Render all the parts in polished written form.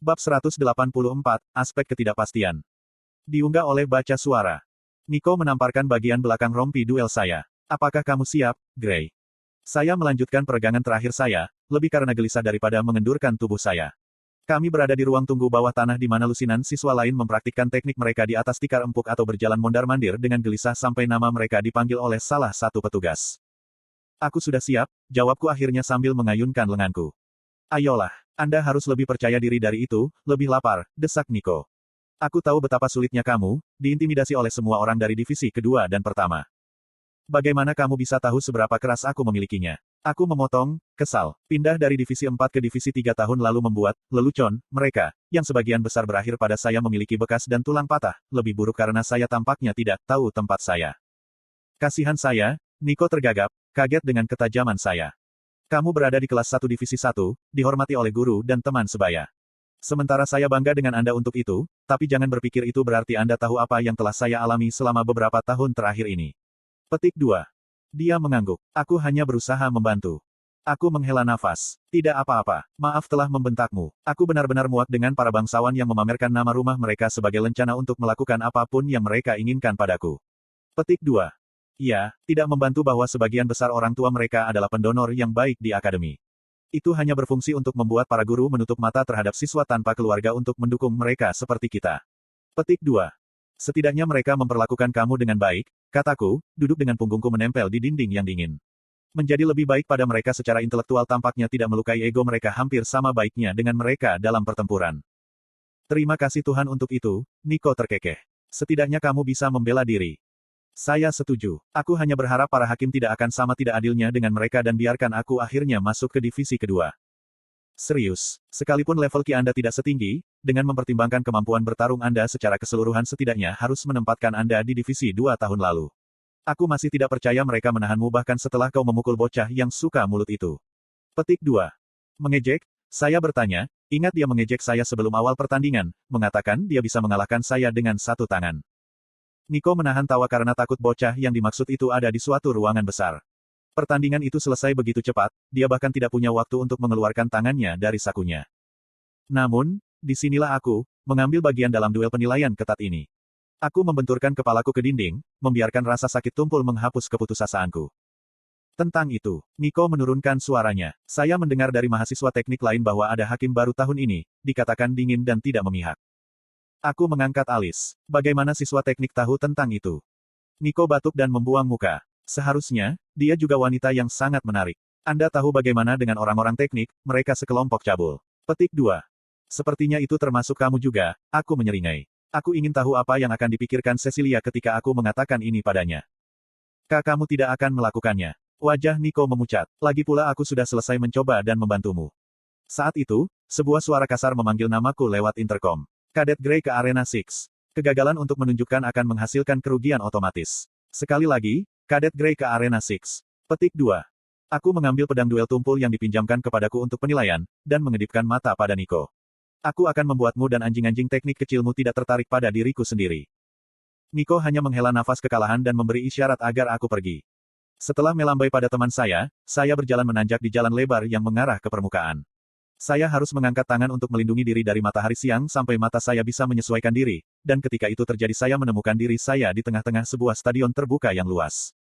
Bab 184, Aspek Ketidakpastian. Diunggah oleh Baca Suara. Nico menamparkan bagian belakang rompi duel saya. Apakah kamu siap, Gray? Saya melanjutkan peregangan terakhir saya, lebih karena gelisah daripada mengendurkan tubuh saya. Kami berada di ruang tunggu bawah tanah di mana lusinan siswa lain mempraktikkan teknik mereka di atas tikar empuk atau berjalan mondar-mandir dengan gelisah sampai nama mereka dipanggil oleh salah satu petugas. Aku sudah siap, jawabku akhirnya sambil mengayunkan lenganku. Ayolah, Anda harus lebih percaya diri dari itu, lebih lapar, desak Nico. Aku tahu betapa sulitnya kamu, diintimidasi oleh semua orang dari divisi kedua dan pertama. Bagaimana kamu bisa tahu seberapa keras aku memilikinya? Aku memotong, kesal. Pindah dari divisi 4 ke divisi 3 tahun lalu membuat, lelucon, mereka, yang sebagian besar berakhir pada saya memiliki bekas dan tulang patah, lebih buruk karena saya tampaknya tidak tahu tempat saya. Kasihan saya, Nico tergagap, kaget dengan ketajaman saya. Kamu berada di kelas 1 divisi 1, dihormati oleh guru dan teman sebaya. Sementara saya bangga dengan Anda untuk itu, tapi jangan berpikir itu berarti Anda tahu apa yang telah saya alami selama beberapa tahun terakhir ini. Petik 2. Dia mengangguk. Aku hanya berusaha membantu. Aku menghela nafas. Tidak apa-apa. Maaf telah membentakmu. Aku benar-benar muak dengan para bangsawan yang memamerkan nama rumah mereka sebagai lencana untuk melakukan apapun yang mereka inginkan padaku. Petik 2. Ya, tidak membantu bahwa sebagian besar orang tua mereka adalah pendonor yang baik di akademi. Itu hanya berfungsi untuk membuat para guru menutup mata terhadap siswa tanpa keluarga untuk mendukung mereka seperti kita. Petik 2. Setidaknya mereka memperlakukan kamu dengan baik, kataku, duduk dengan punggungku menempel di dinding yang dingin. Menjadi lebih baik pada mereka secara intelektual tampaknya tidak melukai ego mereka hampir sama baiknya dengan mereka dalam pertempuran. Terima kasih Tuhan untuk itu, Nico terkekeh. Setidaknya kamu bisa membela diri. Saya setuju. Aku hanya berharap para hakim tidak akan sama tidak adilnya dengan mereka dan biarkan aku akhirnya masuk ke divisi kedua. Serius, sekalipun level Ki Anda tidak setinggi, dengan mempertimbangkan kemampuan bertarung Anda secara keseluruhan setidaknya harus menempatkan Anda di divisi 2 tahun lalu. Aku masih tidak percaya mereka menahanmu bahkan setelah kau memukul bocah yang suka mulut itu. Petik 2. Mengejek? Saya bertanya, ingat dia mengejek saya sebelum awal pertandingan, mengatakan dia bisa mengalahkan saya dengan satu tangan. Nico menahan tawa karena takut bocah yang dimaksud itu ada di suatu ruangan besar. Pertandingan itu selesai begitu cepat, dia bahkan tidak punya waktu untuk mengeluarkan tangannya dari sakunya. Namun, disinilah aku, mengambil bagian dalam duel penilaian ketat ini. Aku membenturkan kepalaku ke dinding, membiarkan rasa sakit tumpul menghapus keputusasaan-ku. Tentang itu, Nico menurunkan suaranya. Saya mendengar dari mahasiswa teknik lain bahwa ada hakim baru tahun ini, dikatakan dingin dan tidak memihak. Aku mengangkat alis. Bagaimana siswa teknik tahu tentang itu? Nico batuk dan membuang muka. Seharusnya, dia juga wanita yang sangat menarik. Anda tahu bagaimana dengan orang-orang teknik, mereka sekelompok cabul. Petik 2. Sepertinya itu termasuk kamu juga, aku menyeringai. Aku ingin tahu apa yang akan dipikirkan Cecilia ketika aku mengatakan ini padanya. Kamu tidak akan melakukannya. Wajah Nico memucat. Lagi pula aku sudah selesai mencoba dan membantumu. Saat itu, sebuah suara kasar memanggil namaku lewat interkom. Kadet Gray ke Arena 6. Kegagalan untuk menunjukkan akan menghasilkan kerugian otomatis. Sekali lagi, Kadet Gray ke Arena 6. Petik 2. Aku mengambil pedang duel tumpul yang dipinjamkan kepadaku untuk penilaian, dan mengedipkan mata pada Nico. Aku akan membuatmu dan anjing-anjing teknik kecilmu tidak tertarik pada diriku sendiri. Nico hanya menghela nafas kekalahan dan memberi isyarat agar aku pergi. Setelah melambai pada teman saya berjalan menanjak di jalan lebar yang mengarah ke permukaan. Saya harus mengangkat tangan untuk melindungi diri dari matahari siang sampai mata saya bisa menyesuaikan diri, dan ketika itu terjadi saya menemukan diri saya di tengah-tengah sebuah stadion terbuka yang luas.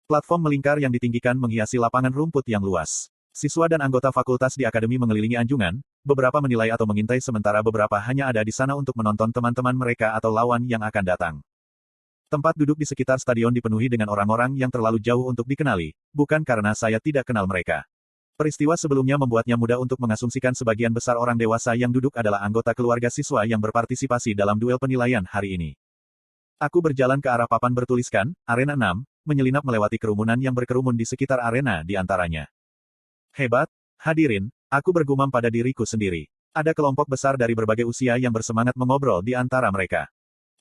Platform melingkar yang ditinggikan menghiasi lapangan rumput yang luas. Siswa dan anggota fakultas di akademi mengelilingi anjungan, beberapa menilai atau mengintai sementara beberapa hanya ada di sana untuk menonton teman-teman mereka atau lawan yang akan datang. Tempat duduk di sekitar stadion dipenuhi dengan orang-orang yang terlalu jauh untuk dikenali, bukan karena saya tidak kenal mereka. Peristiwa sebelumnya membuatnya mudah untuk mengasumsikan sebagian besar orang dewasa yang duduk adalah anggota keluarga siswa yang berpartisipasi dalam duel penilaian hari ini. Aku berjalan ke arah papan bertuliskan, Arena 6, menyelinap melewati kerumunan yang berkerumun di sekitar arena di antaranya. Hebat, hadirin, aku bergumam pada diriku sendiri. Ada kelompok besar dari berbagai usia yang bersemangat mengobrol di antara mereka.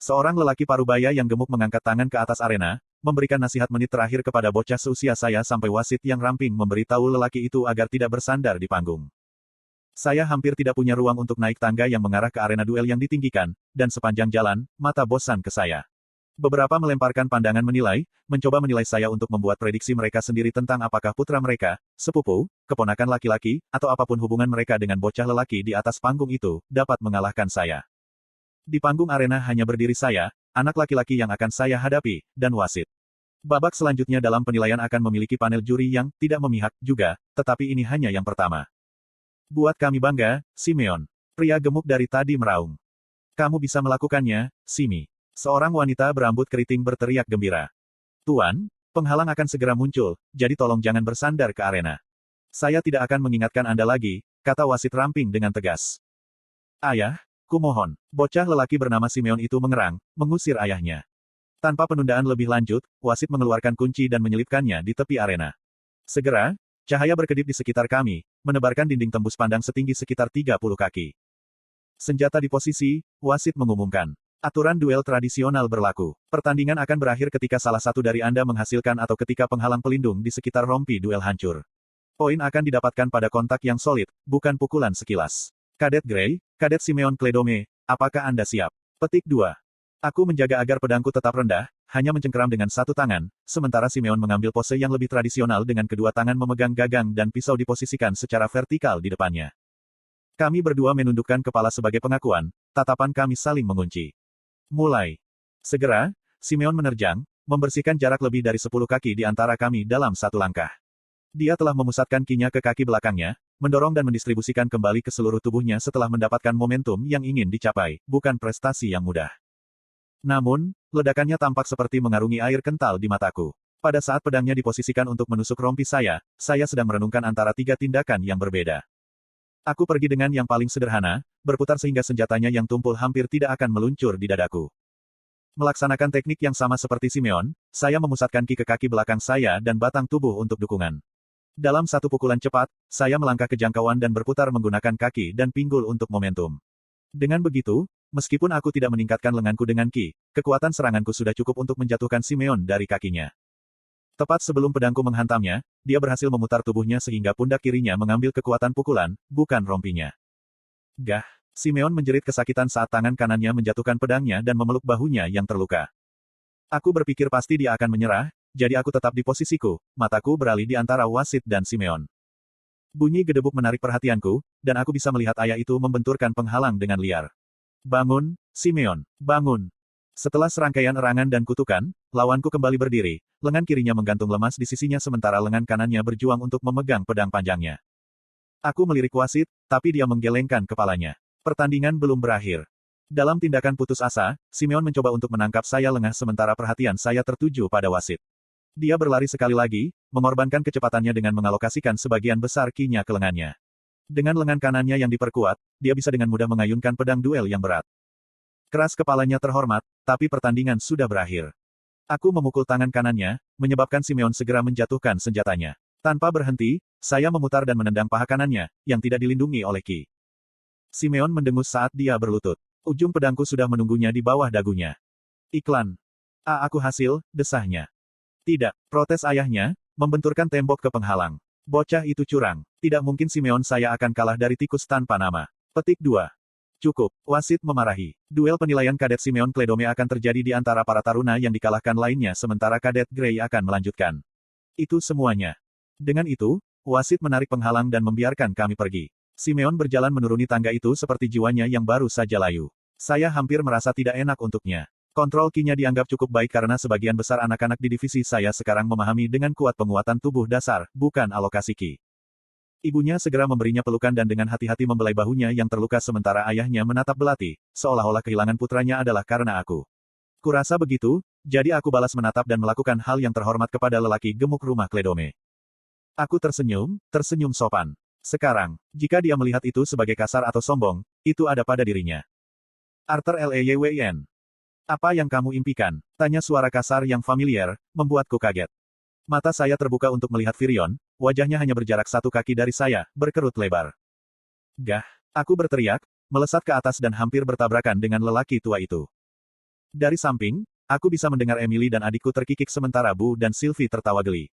Seorang lelaki parubaya yang gemuk mengangkat tangan ke atas arena, memberikan nasihat menit terakhir kepada bocah seusia saya sampai wasit yang ramping memberitahu lelaki itu agar tidak bersandar di panggung. Saya hampir tidak punya ruang untuk naik tangga yang mengarah ke arena duel yang ditinggikan, dan sepanjang jalan, mata bosan ke saya. Beberapa melemparkan pandangan mencoba menilai saya untuk membuat prediksi mereka sendiri tentang apakah putra mereka, sepupu, keponakan laki-laki, atau apapun hubungan mereka dengan bocah lelaki di atas panggung itu, dapat mengalahkan saya. Di panggung arena hanya berdiri saya, anak laki-laki yang akan saya hadapi, dan wasit. Babak selanjutnya dalam penilaian akan memiliki panel juri yang tidak memihak juga, tetapi ini hanya yang pertama. Buat kami bangga, Simeon. Pria gemuk dari tadi meraung. Kamu bisa melakukannya, Simi. Seorang wanita berambut keriting berteriak gembira. Tuan, penghalang akan segera muncul, jadi tolong jangan bersandar ke arena. Saya tidak akan mengingatkan Anda lagi, kata wasit ramping dengan tegas. Ayah, kumohon. Bocah lelaki bernama Simeon itu mengerang, mengusir ayahnya. Tanpa penundaan lebih lanjut, wasit mengeluarkan kunci dan menyelipkannya di tepi arena. Segera, cahaya berkedip di sekitar kami, menebarkan dinding tembus pandang setinggi sekitar 30 kaki. Senjata di posisi, wasit mengumumkan. Aturan duel tradisional berlaku. Pertandingan akan berakhir ketika salah satu dari Anda menghasilkan atau ketika penghalang pelindung di sekitar rompi duel hancur. Poin akan didapatkan pada kontak yang solid, bukan pukulan sekilas. Kadet Gray, Kadet Simeon Kledome, apakah Anda siap? Petik 2. Aku menjaga agar pedangku tetap rendah, hanya mencengkeram dengan satu tangan, sementara Simeon mengambil pose yang lebih tradisional dengan kedua tangan memegang gagang dan pisau diposisikan secara vertikal di depannya. Kami berdua menundukkan kepala sebagai pengakuan, tatapan kami saling mengunci. Mulai. Segera, Simeon menerjang, membersihkan jarak lebih dari 10 kaki di antara kami dalam satu langkah. Dia telah memusatkan kinya ke kaki belakangnya, mendorong dan mendistribusikan kembali ke seluruh tubuhnya setelah mendapatkan momentum yang ingin dicapai, bukan prestasi yang mudah. Namun, ledakannya tampak seperti mengarungi air kental di mataku. Pada saat pedangnya diposisikan untuk menusuk rompi saya sedang merenungkan antara tiga tindakan yang berbeda. Aku pergi dengan yang paling sederhana, berputar sehingga senjatanya yang tumpul hampir tidak akan meluncur di dadaku. Melaksanakan teknik yang sama seperti Simeon, saya memusatkan ki ke kaki belakang saya dan batang tubuh untuk dukungan. Dalam satu pukulan cepat, saya melangkah ke jangkauan dan berputar menggunakan kaki dan pinggul untuk momentum. Dengan begitu, meskipun aku tidak meningkatkan lenganku dengan ki, kekuatan seranganku sudah cukup untuk menjatuhkan Simeon dari kakinya. Tepat sebelum pedangku menghantamnya, dia berhasil memutar tubuhnya sehingga pundak kirinya mengambil kekuatan pukulan, bukan rompinya. Gah! Simeon menjerit kesakitan saat tangan kanannya menjatuhkan pedangnya dan memeluk bahunya yang terluka. Aku berpikir pasti dia akan menyerah, jadi aku tetap di posisiku, mataku beralih di antara wasit dan Simeon. Bunyi gedebuk menarik perhatianku, dan aku bisa melihat ayah itu membenturkan penghalang dengan liar. Bangun, Simeon, bangun! Setelah serangkaian erangan dan kutukan, lawanku kembali berdiri, lengan kirinya menggantung lemas di sisinya sementara lengan kanannya berjuang untuk memegang pedang panjangnya. Aku melirik wasit, tapi dia menggelengkan kepalanya. Pertandingan belum berakhir. Dalam tindakan putus asa, Simeon mencoba untuk menangkap saya lengah sementara perhatian saya tertuju pada wasit. Dia berlari sekali lagi, mengorbankan kecepatannya dengan mengalokasikan sebagian besar ki-nya ke lengannya. Dengan lengan kanannya yang diperkuat, dia bisa dengan mudah mengayunkan pedang duel yang berat. Keras kepalanya terhormat, tapi pertandingan sudah berakhir. Aku memukul tangan kanannya, menyebabkan Simeon segera menjatuhkan senjatanya. Tanpa berhenti, saya memutar dan menendang paha kanannya, yang tidak dilindungi oleh ki. Simeon mendengus saat dia berlutut. Ujung pedangku sudah menunggunya di bawah dagunya. Iklan. Aku hasil, desahnya. Tidak, protes ayahnya, membenturkan tembok ke penghalang. Bocah itu curang. Tidak mungkin Simeon saya akan kalah dari tikus tanpa nama. Petik 2. Cukup, wasit memarahi. Duel penilaian Kadet Simeon Kledome akan terjadi di antara para taruna yang dikalahkan lainnya sementara Kadet Gray akan melanjutkan. Itu semuanya. Dengan itu, wasit menarik penghalang dan membiarkan kami pergi. Simeon berjalan menuruni tangga itu seperti jiwanya yang baru saja layu. Saya hampir merasa tidak enak untuknya. Kontrol ki-nya dianggap cukup baik karena sebagian besar anak-anak di divisi saya sekarang memahami dengan kuat penguatan tubuh dasar, bukan alokasi ki. Ibunya segera memberinya pelukan dan dengan hati-hati membelai bahunya yang terluka sementara ayahnya menatap belati, seolah-olah kehilangan putranya adalah karena aku. Kurasa begitu, jadi aku balas menatap dan melakukan hal yang terhormat kepada lelaki gemuk rumah Kledome. Aku tersenyum sopan. Sekarang, jika dia melihat itu sebagai kasar atau sombong, itu ada pada dirinya. Arthur Leywyn. Apa yang kamu impikan? Tanya suara kasar yang familiar, membuatku kaget. Mata saya terbuka untuk melihat Virion, wajahnya hanya berjarak 1 kaki dari saya, berkerut lebar. Gah! Aku berteriak, melesat ke atas dan hampir bertabrakan dengan lelaki tua itu. Dari samping, aku bisa mendengar Emily dan adikku terkikik sementara Bu dan Sylvie tertawa geli.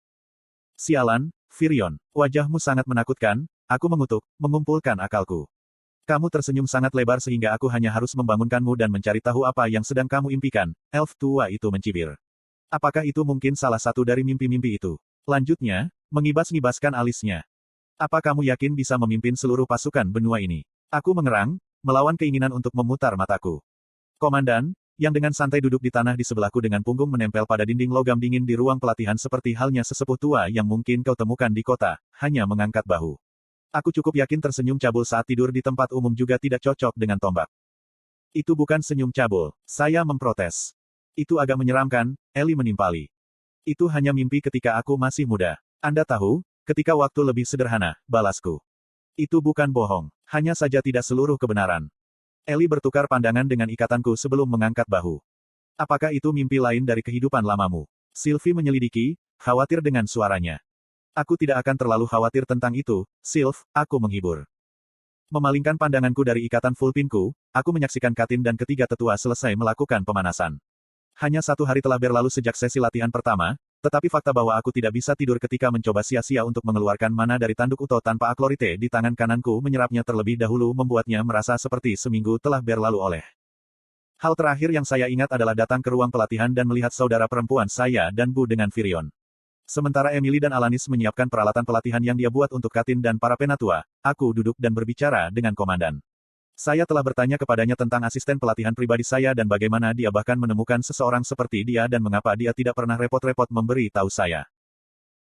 Sialan, Virion, wajahmu sangat menakutkan, aku mengutuk, mengumpulkan akalku. Kamu tersenyum sangat lebar sehingga aku hanya harus membangunkanmu dan mencari tahu apa yang sedang kamu impikan. Elf tua itu mencibir. Apakah itu mungkin salah satu dari mimpi-mimpi itu? Lanjutnya, mengibas-ngibaskan alisnya. Apa kamu yakin bisa memimpin seluruh pasukan benua ini? Aku mengerang, melawan keinginan untuk memutar mataku. Komandan, yang dengan santai duduk di tanah di sebelahku dengan punggung menempel pada dinding logam dingin di ruang pelatihan seperti halnya sesepuh tua yang mungkin kau temukan di kota, hanya mengangkat bahu. Aku cukup yakin tersenyum cabul saat tidur di tempat umum juga tidak cocok dengan tombak. Itu bukan senyum cabul, saya memprotes. Itu agak menyeramkan, Ellie menimpali. Itu hanya mimpi ketika aku masih muda. Anda tahu, ketika waktu lebih sederhana, balasku. Itu bukan bohong, hanya saja tidak seluruh kebenaran. Ellie bertukar pandangan dengan ikatanku sebelum mengangkat bahu. Apakah itu mimpi lain dari kehidupan lamamu? Sylvie menyelidiki, khawatir dengan suaranya. Aku tidak akan terlalu khawatir tentang itu, Sylv, aku menghibur. Memalingkan pandanganku dari ikatan fulpinku, aku menyaksikan Katin dan ketiga tetua selesai melakukan pemanasan. Hanya 1 hari telah berlalu sejak sesi latihan pertama, tetapi fakta bahwa aku tidak bisa tidur ketika mencoba sia-sia untuk mengeluarkan mana dari tanduk Uto tanpa aklorite di tangan kananku menyerapnya terlebih dahulu membuatnya merasa seperti seminggu telah berlalu oleh. Hal terakhir yang saya ingat adalah datang ke ruang pelatihan dan melihat saudara perempuan saya dan Bu dengan Virion. Sementara Emily dan Alanis menyiapkan peralatan pelatihan yang dia buat untuk Katin dan para penatua, aku duduk dan berbicara dengan komandan. Saya telah bertanya kepadanya tentang asisten pelatihan pribadi saya dan bagaimana dia bahkan menemukan seseorang seperti dia dan mengapa dia tidak pernah repot-repot memberi tahu saya.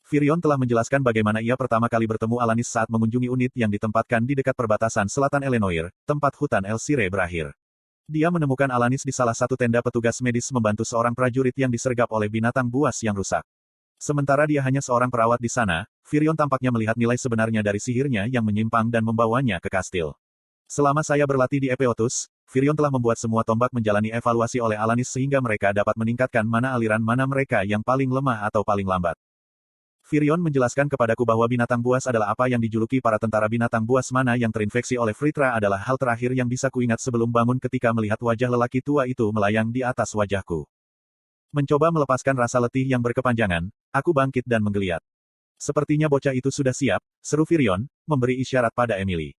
Virion telah menjelaskan bagaimana ia pertama kali bertemu Alanis saat mengunjungi unit yang ditempatkan di dekat perbatasan selatan Illinois, tempat hutan El Sire berakhir. Dia menemukan Alanis di salah satu tenda petugas medis membantu seorang prajurit yang disergap oleh binatang buas yang rusak. Sementara dia hanya seorang perawat di sana, Virion tampaknya melihat nilai sebenarnya dari sihirnya yang menyimpang dan membawanya ke kastil. Selama saya berlatih di Epeotus, Virion telah membuat semua tombak menjalani evaluasi oleh Alanis sehingga mereka dapat meningkatkan mana aliran mana mereka yang paling lemah atau paling lambat. Virion menjelaskan kepadaku bahwa binatang buas adalah apa yang dijuluki para tentara binatang buas mana yang terinfeksi oleh Fritra adalah hal terakhir yang bisa kuingat sebelum bangun ketika melihat wajah lelaki tua itu melayang di atas wajahku. Mencoba melepaskan rasa letih yang berkepanjangan, aku bangkit dan menggeliat. Sepertinya bocah itu sudah siap, seru Virion, memberi isyarat pada Emily.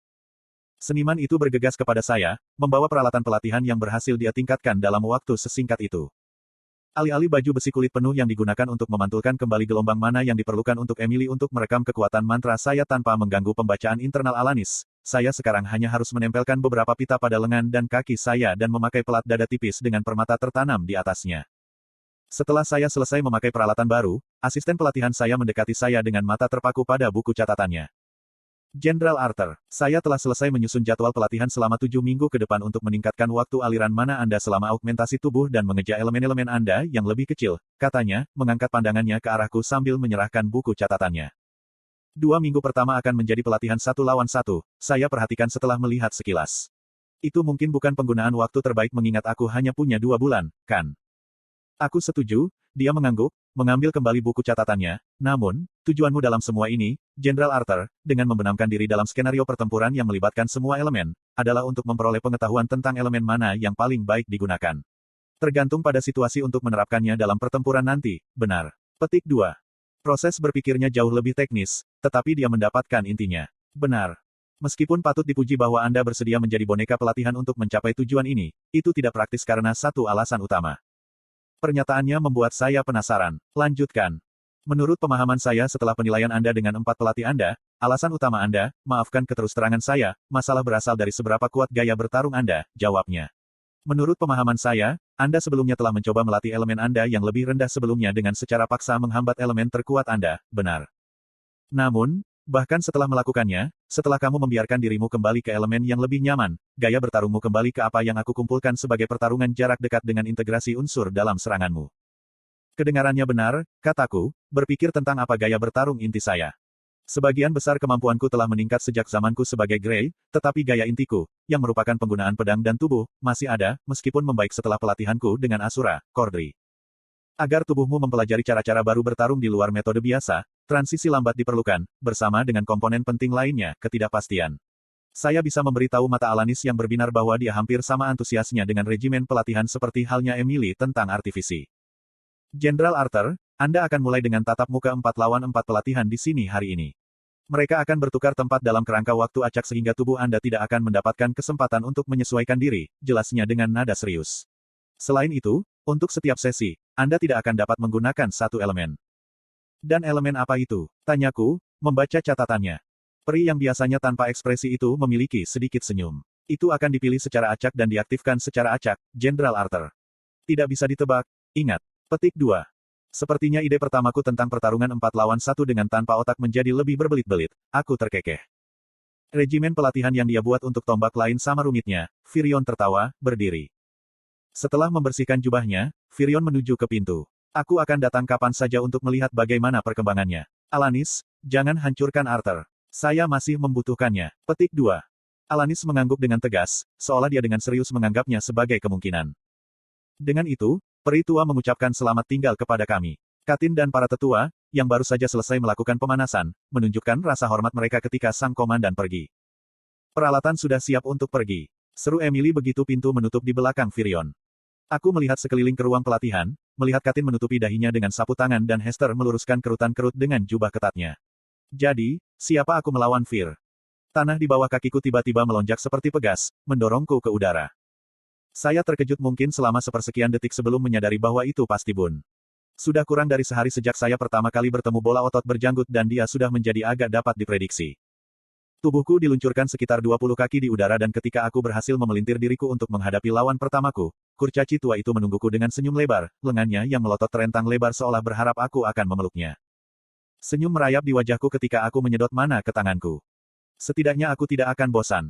Seniman itu bergegas kepada saya, membawa peralatan pelatihan yang berhasil dia tingkatkan dalam waktu sesingkat itu. Alih-alih baju besi kulit penuh yang digunakan untuk memantulkan kembali gelombang mana yang diperlukan untuk Emily untuk merekam kekuatan mantra saya tanpa mengganggu pembacaan internal Alanis, saya sekarang hanya harus menempelkan beberapa pita pada lengan dan kaki saya dan memakai pelat dada tipis dengan permata tertanam di atasnya. Setelah saya selesai memakai peralatan baru, asisten pelatihan saya mendekati saya dengan mata terpaku pada buku catatannya. Jenderal Arthur, saya telah selesai menyusun jadwal pelatihan selama 7 minggu ke depan untuk meningkatkan waktu aliran mana Anda selama augmentasi tubuh dan mengejar elemen-elemen Anda yang lebih kecil, katanya, mengangkat pandangannya ke arahku sambil menyerahkan buku catatannya. 2 minggu pertama akan menjadi pelatihan 1 lawan 1, saya perhatikan setelah melihat sekilas. Itu mungkin bukan penggunaan waktu terbaik mengingat aku hanya punya 2 bulan, kan? Aku setuju, dia mengangguk, mengambil kembali buku catatannya. Namun, tujuanmu dalam semua ini, Jenderal Arthur, dengan membenamkan diri dalam skenario pertempuran yang melibatkan semua elemen, adalah untuk memperoleh pengetahuan tentang elemen mana yang paling baik digunakan. Tergantung pada situasi untuk menerapkannya dalam pertempuran nanti, benar. Petik 2. Proses berpikirnya jauh lebih teknis, tetapi dia mendapatkan intinya. Benar. Meskipun patut dipuji bahwa Anda bersedia menjadi boneka pelatihan untuk mencapai tujuan ini, itu tidak praktis karena satu alasan utama. Pernyataannya membuat saya penasaran. Lanjutkan. Menurut pemahaman saya setelah penilaian Anda dengan 4 pelatih Anda, alasan utama Anda, maafkan keterus-terangan saya, masalah berasal dari seberapa kuat gaya bertarung Anda, jawabnya. Menurut pemahaman saya, Anda sebelumnya telah mencoba melatih elemen Anda yang lebih rendah sebelumnya dengan secara paksa menghambat elemen terkuat Anda, benar. Namun, bahkan setelah melakukannya, setelah kamu membiarkan dirimu kembali ke elemen yang lebih nyaman, gaya bertarungmu kembali ke apa yang aku kumpulkan sebagai pertarungan jarak dekat dengan integrasi unsur dalam seranganmu. Kedengarannya benar, kataku, berpikir tentang apa gaya bertarung inti saya. Sebagian besar kemampuanku telah meningkat sejak zamanku sebagai Grey, tetapi gaya intiku, yang merupakan penggunaan pedang dan tubuh, masih ada, meskipun membaik setelah pelatihanku dengan Asura, Cordry. Agar tubuhmu mempelajari cara-cara baru bertarung di luar metode biasa, transisi lambat diperlukan, bersama dengan komponen penting lainnya, ketidakpastian. Saya bisa memberitahu mata Alanis yang berbinar bahwa dia hampir sama antusiasnya dengan regimen pelatihan seperti halnya Emily tentang artifisi. Jenderal Arthur, Anda akan mulai dengan tatap muka 4 lawan 4 pelatihan di sini hari ini. Mereka akan bertukar tempat dalam kerangka waktu acak sehingga tubuh Anda tidak akan mendapatkan kesempatan untuk menyesuaikan diri, jelasnya dengan nada serius. Selain itu, untuk setiap sesi, Anda tidak akan dapat menggunakan satu elemen. Dan elemen apa itu? Tanyaku, membaca catatannya. Peri yang biasanya tanpa ekspresi itu memiliki sedikit senyum. Itu akan dipilih secara acak dan diaktifkan secara acak, Jenderal Arthur. Tidak bisa ditebak, ingat. Petik 2. Sepertinya ide pertamaku tentang pertarungan 4 lawan 1 dengan tanpa otak menjadi lebih berbelit-belit. Aku terkekeh. Regimen pelatihan yang dia buat untuk tombak lain sama rumitnya. Firion tertawa, berdiri. Setelah membersihkan jubahnya, Firion menuju ke pintu. Aku akan datang kapan saja untuk melihat bagaimana perkembangannya. Alanis, jangan hancurkan Arthur. Saya masih membutuhkannya. Petik 2. Alanis mengangguk dengan tegas, seolah dia dengan serius menganggapnya sebagai kemungkinan. Dengan itu, peri tua mengucapkan selamat tinggal kepada kami. Katin dan para tetua, yang baru saja selesai melakukan pemanasan, menunjukkan rasa hormat mereka ketika sang komandan pergi. Peralatan sudah siap untuk pergi. Seru Emily begitu pintu menutup di belakang Firion. Aku melihat sekeliling ke ruang pelatihan, melihat Katin menutupi dahinya dengan sapu tangan dan Hester meluruskan kerutan kerut dengan jubah ketatnya. Jadi, siapa aku melawan Fir? Tanah di bawah kakiku tiba-tiba melonjak seperti pegas, mendorongku ke udara. Saya terkejut mungkin selama sepersekian detik sebelum menyadari bahwa itu pasti Bun. Sudah kurang dari sehari sejak saya pertama kali bertemu bola otot berjanggut dan dia sudah menjadi agak dapat diprediksi. Tubuhku diluncurkan sekitar 20 kaki di udara dan ketika aku berhasil memelintir diriku untuk menghadapi lawan pertamaku, kurcaci tua itu menungguku dengan senyum lebar, lengannya yang melotot terentang lebar seolah berharap aku akan memeluknya. Senyum merayap di wajahku ketika aku menyedot mana ke tanganku. Setidaknya aku tidak akan bosan.